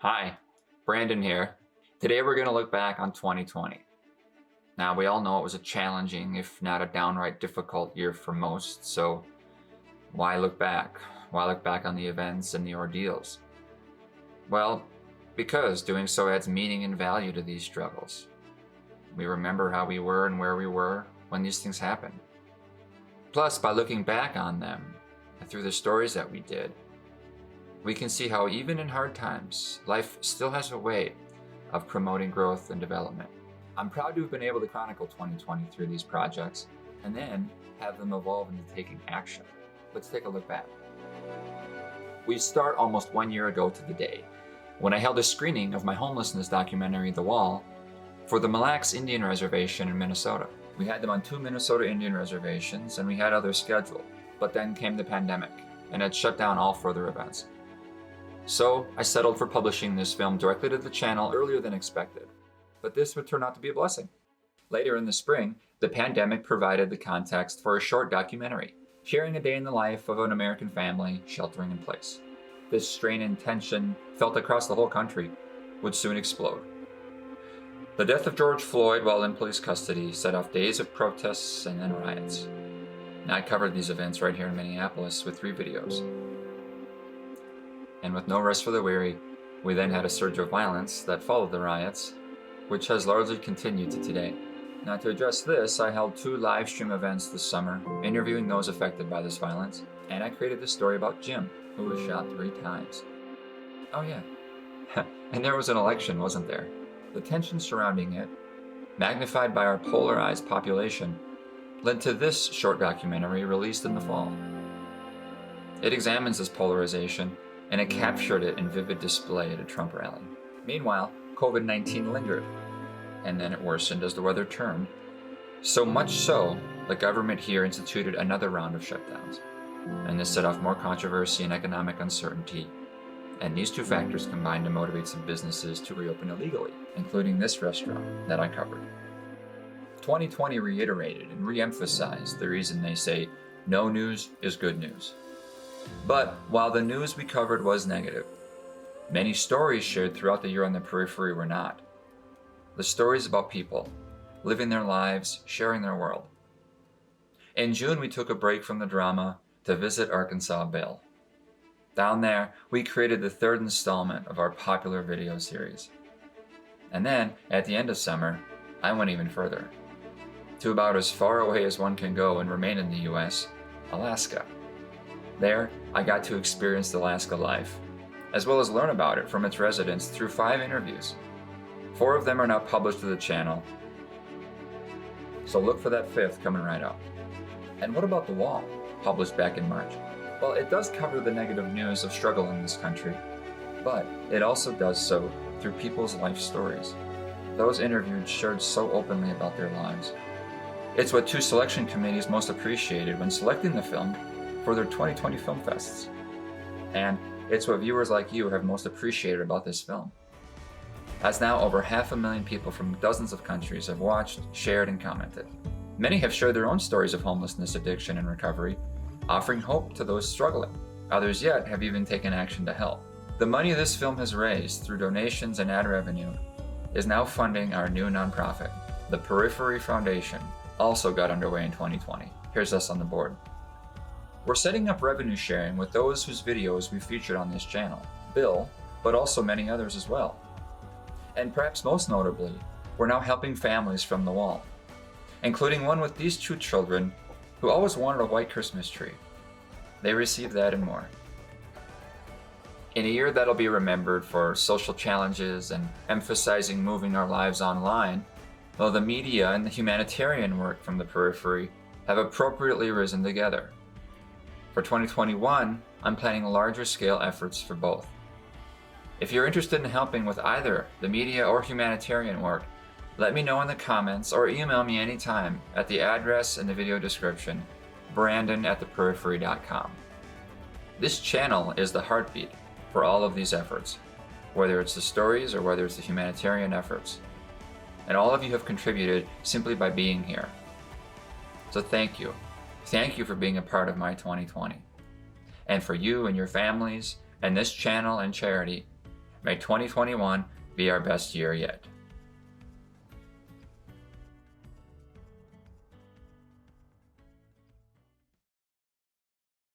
Hi, Brandon here. Today we're going to look back on 2020. Now, we all know it was a challenging, if not a downright difficult year for most, so why look back? Why look back on the events and the ordeals? Well, because doing so adds meaning and value to these struggles. We remember how we were and where we were when these things happened. Plus, by looking back on them, and through the stories that we did, we can see how even in hard times, life still has a way of promoting growth and development. I'm proud to have been able to chronicle 2020 through these projects and then have them evolve into taking action. Let's take a look back. We start almost 1 year ago to the day, when I held a screening of my homelessness documentary, The Wall, for the Mille Lacs Indian Reservation in Minnesota. We had them on 2 Minnesota Indian reservations and we had others scheduled, but then came the pandemic and it shut down all further events. So I settled for publishing this film directly to the channel earlier than expected, but this would turn out to be a blessing. Later in the spring, the pandemic provided the context for a short documentary, sharing a day in the life of an American family sheltering in place. This strain and tension, felt across the whole country, would soon explode. The death of George Floyd while in police custody set off days of protests and then riots. I covered these events right here in Minneapolis with 3 videos. And with no rest for the weary, we then had a surge of violence that followed the riots, which has largely continued to today. Now, to address this, I held 2 live stream events this summer, interviewing those affected by this violence, and I created this story about Jim, who was shot 3 times. Oh yeah, and there was an election, wasn't there? The tension surrounding it, magnified by our polarized population, led to this short documentary released in the fall. It examines this polarization, and it captured it in vivid display at a Trump rally. Meanwhile, COVID-19 lingered, and then it worsened as the weather turned. So much so, the government here instituted another round of shutdowns, and this set off more controversy and economic uncertainty. And these 2 factors combined to motivate some businesses to reopen illegally, including this restaurant that I covered. 2020 reiterated and re-emphasized the reason they say, no news is good news. But while the news we covered was negative, many stories shared throughout the year on the Periphery were not. The stories about people, living their lives, sharing their world. In June, we took a break from the drama to visit Arkansas Bill. Down there, we created the 3rd installment of our popular video series. And then, at the end of summer, I went even further, to about as far away as one can go and remain in the US, Alaska. There, I got to experience the Alaska life, as well as learn about it from its residents through 5 interviews. 4 of them are now published to the channel, so look for that 5th coming right up. And what about The Wall, published back in March? Well, it does cover the negative news of struggle in this country, but it also does so through people's life stories. Those interviewed shared so openly about their lives. It's what 2 selection committees most appreciated when selecting the film for their 2020 film fests. And it's what viewers like you have most appreciated about this film. As now over 500,000 people from dozens of countries have watched, shared, and commented. Many have shared their own stories of homelessness, addiction, and recovery, offering hope to those struggling. Others yet have even taken action to help. The money this film has raised through donations and ad revenue is now funding our new nonprofit. The Periphery Foundation also got underway in 2020. Here's us on the board. We're setting up revenue sharing with those whose videos we featured on this channel, Bill, but also many others as well. And perhaps most notably, we're now helping families from The Wall, including one with these 2 children who always wanted a white Christmas tree. They received that and more. In a year that'll be remembered for social challenges and emphasizing moving our lives online, though the media and the humanitarian work from the Periphery have appropriately risen together. For 2021, I'm planning larger scale efforts for both. If you're interested in helping with either the media or humanitarian work, let me know in the comments or email me anytime at the address in the video description, brandon@theperiphery.com. This channel is the heartbeat for all of these efforts, whether it's the stories or whether it's the humanitarian efforts. And all of you have contributed simply by being here. So thank you. Thank you for being a part of my 2020. And for you and your families and this channel and charity, May 2021 be our best year yet.